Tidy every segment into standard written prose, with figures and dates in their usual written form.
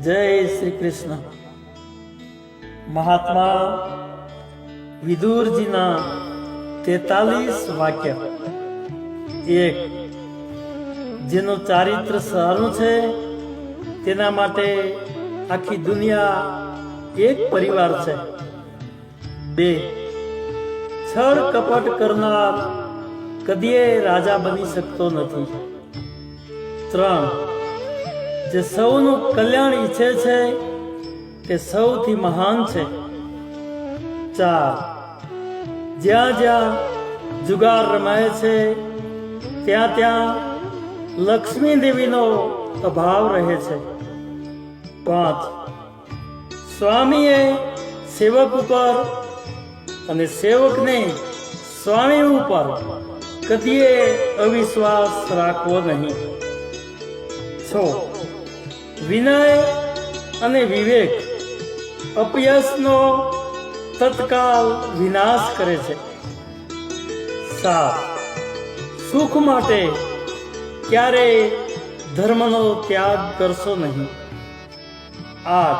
જય શ્રી કૃષ્ણ. મહાત્મા વિદુરજીના 43 વાક્ય. એક, જેનું ચારિત્ર સારું છે તેના માટે આખી દુનિયા એક પરિવાર છે. 2, છળ કપટ કરનાર કદીએ રાજા બની શકતો નથી. 3, જે સૌનું કલ્યાણ ઈચ્છે છે તે સૌથી મહાન છે. 4, જ્યાં જ્યાં જુગાર રમાય છે ત્યાં ત્યાં લક્ષ્મી દેવીનો અભાવ રહે છે. 5, સ્વામીએ સેવક ઉપર અને સેવકને સ્વામી ઉપર કદીએ અવિશ્વાસ રાખવો નહીં. 6, વિનય અને વિવેક અપયશનો તત્કાલ વિનાશ કરે છે. 7, સુખ માટે ક્યારેય ધર્મનો ત્યાગ કરશો નહીં. 8,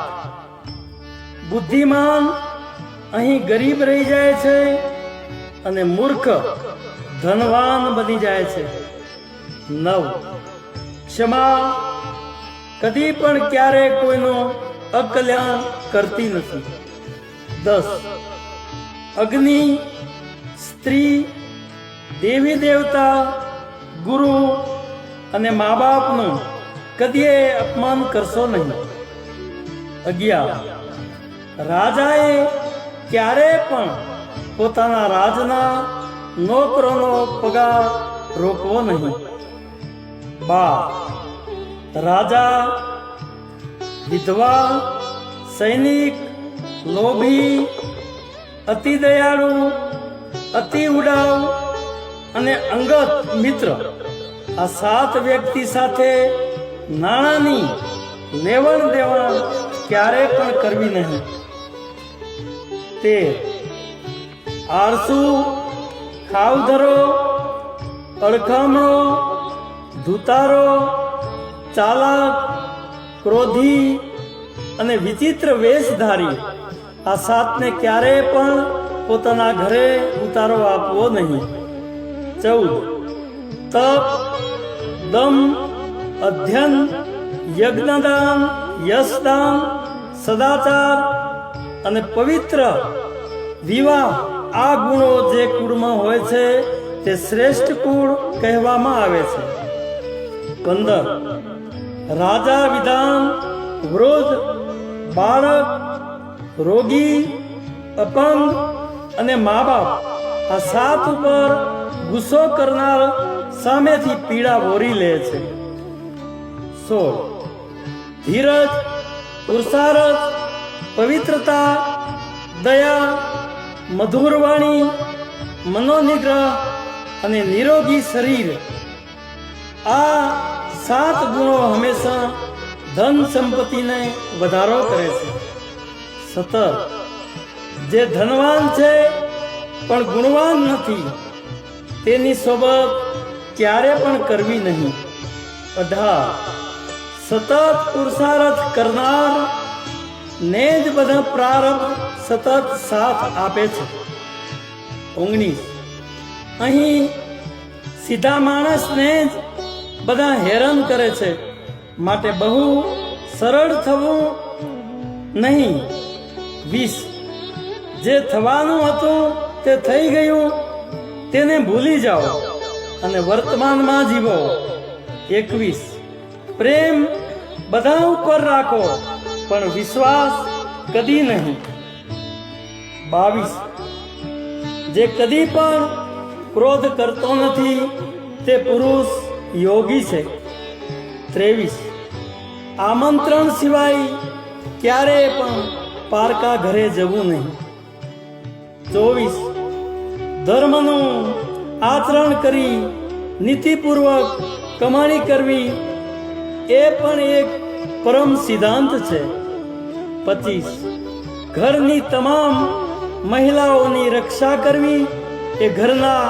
બુદ્ધિમાન અહીં ગરીબ રહી જાય છે અને મૂર્ખ ધનવાન બની જાય છે. 9, ક્ષમા કદી પણ ક્યારે કોઈનું અકલ્યાણ કરતી નથી. 10, અગ્નિ, સ્ત્રી, દેવી દેવતા, ગુરુ અને મા બાપનું કદીએ અપમાન કરશો નહીં. 11, રાજાએ ક્યારે પણ પોતાના રાજના નોકરોનો પગાર રોકવો નહીં. 12, રાજા, વિધવા, સૈનિક, લોભી, અતિ દયાળુ, અતિ ઉડાવ અને અંગત મિત્ર આ 7 વ્યક્તિ સાથે નાણાંની લેવડ દેવડ ક્યારે પણ કરવી નહીં. 13, આળસુ, ખાવધરો, અડખમણો, ધૂતારો, ચાલાક, ક્રોધી અને વિચિત્ર વેશધારી આ 7ને ક્યારેય પણ પોતાના ઘરે ઉતારો આપવો નહીં. 14, તપ, દમ, અધ્યયન, યજ્ઞદાન, યશદાન, સદાચાર અને પવિત્ર વિવાહ આ ગુણો જે કુળમાં હોય છે તે શ્રેષ્ઠ કુળ કહેવામાં આવે છે. 15, રાજા, વિધાન, વૃદ્ધ, બાળક, રોગી, અપંગ અને મા બાપ આ 7 ઉપર ગુસ્સો કરનાર સામેથી પીડા વોરી લે છે. 16, ધીરજ, પુરુષાર્થ, પવિત્રતા, દયા, મધુર વાણી, મનોનિગ્રહ અને નિરોગી શરીર આ 7 ગુણો હંમેશા ધન સંપત્તિને વધારો કરે છે. 17, જે ધનવાન છે પણ ગુણવાન નથી તેની સોબત ક્યારે પણ કરવી નહીં. 18, સતત પુરુષાર્થ કરનાર ને જ બધા પ્રારબ્ધ સતત સાથ આપે છે. 19, અહીં સીધા માણસને જ બધા હેરાન કરે છે માટે બહુ સરળ થવું નહીં. 20, જે થવાનું હતું તે થઈ ગયું તેને ભૂલી જાઓ અને વર્તમાનમાં જીવો. 21, પ્રેમ બધા ઉપર રાખો પણ વિશ્વાસ કદી નહીં. 22, જે કદી પણ ક્રોધ કરતો નથી તે પુરુષ યોગી છે. 23, આમંત્રણ સિવાય ક્યારેય પણ પારકા ઘરે જવું નહીં. 24, ધર્મનું આચરણ કરી નીતિપૂર્વક કમાણી કરવી એ પણ એક પરમ સિદ્ધાંત છે. 25, ઘરની તમામ મહિલાઓની રક્ષા કરવી એ ઘરના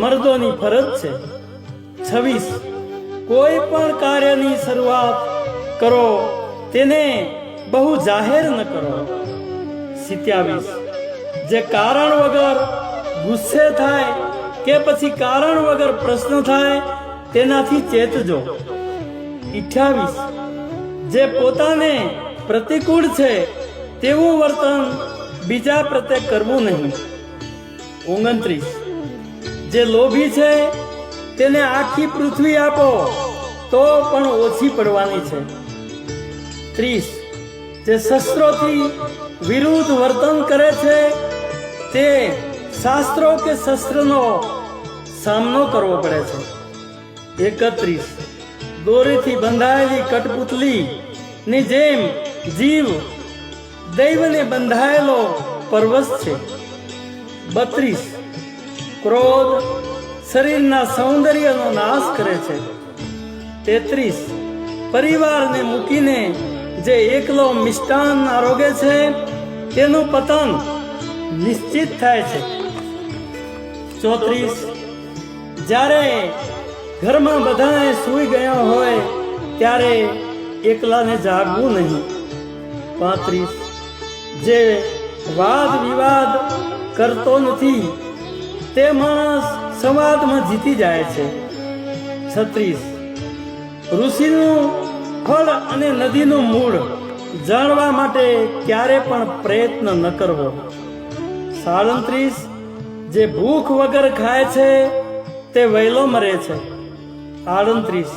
મર્દોની ફરજ છે. 26, કોઈ પણ કાર્યની શરૂઆત કરો તેને બહુ જાહેર ન કરો. 27 જે કારણ વગર ગુસ્સે થાય કે પછી કારણ વગર પ્રશ્ન થાય તેનાથી ચેતજો. 28 જે પોતાને પ્રતિકૂળ છે તેવું વર્તન બીજા પ્રત્યે કરવું નહીં. 29 જે લોભી છે તેને આખી પૃથ્વી આપો તો પણ ઓછી પડવાની છે. 30 જે શસ્ત્રોથી વિરુદ્ધ વર્તન કરે છે તે શાસ્ત્રો કે શસ્ત્રનો સામનો કરવો પડે છે. 31 દોરીથી બંધાયેલી કઠપુતલી ની જેમ જીવ દૈવને બંધાયેલો પરવશ છે. 32 ક્રોધ શરીરના સૌંદર્યનો નાશ કરે છે. 33 પરિવારને મૂકીને જે એકલો મિષ્ટાન આરોગે છે તેનું પતન નિશ્ચિત થાય છે. 34 જ્યારે ઘરમાં બધાએ સૂઈ ગયા હોય ત્યારે એકલાને જાગવું નહીં. 35 જે વાદ વિવાદ કરતો નથી તે માણસ સંવાદમાં જીતી જાય છે. 36 ઋષિનું ફળ અને નદીનું મૂળ જાણવા માટે ક્યારે પણ પ્રયત્ન ન કરવો. 37 જે ભૂખ વગર ખાય છે તે વહેલો મરે છે. 38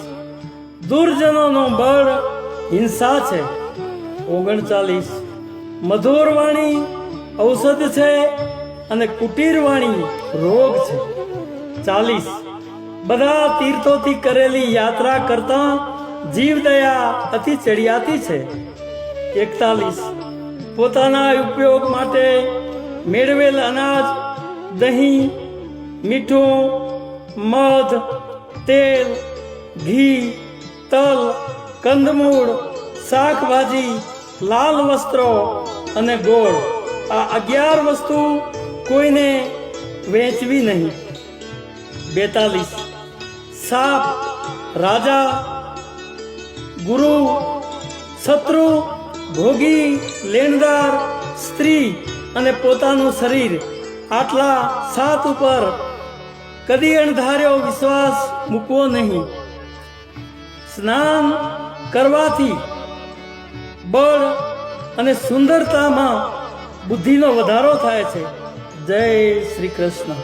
દુર્જનોનું બળ હિંસા છે. 39 મધુર વાણી ઔષધ છે અને કુટીર વાણી રોગ છે. 40 બધા તીર્થોથી કરેલી યાત્રા કરતા જીવદયા અતિ ચડિયાતી છે. 41 પોતાના ઉપયોગ માટે મેળવેલ અનાજ, દહીં, મીઠું, મધ, તેલ, ઘી, તલ, કંદમૂળ, શાકભાજી, લાલ વસ્ત્રો અને ગોળ આ 11 વસ્તુ કોઈને વેચવી નહીં. 42 સાપ, રાજા, ગુરુ, શત્રુ, ભોગી, લેણદાર, સ્ત્રી અને પોતાનું શરીર આટલા 7 ઉપર કદી અણધાર્યો વિશ્વાસ મૂકવો નહીં. સ્નાન કરવાથી બળ અને સુંદરતામાં બુદ્ધિનો વધારો થાય છે. જય શ્રી કૃષ્ણ.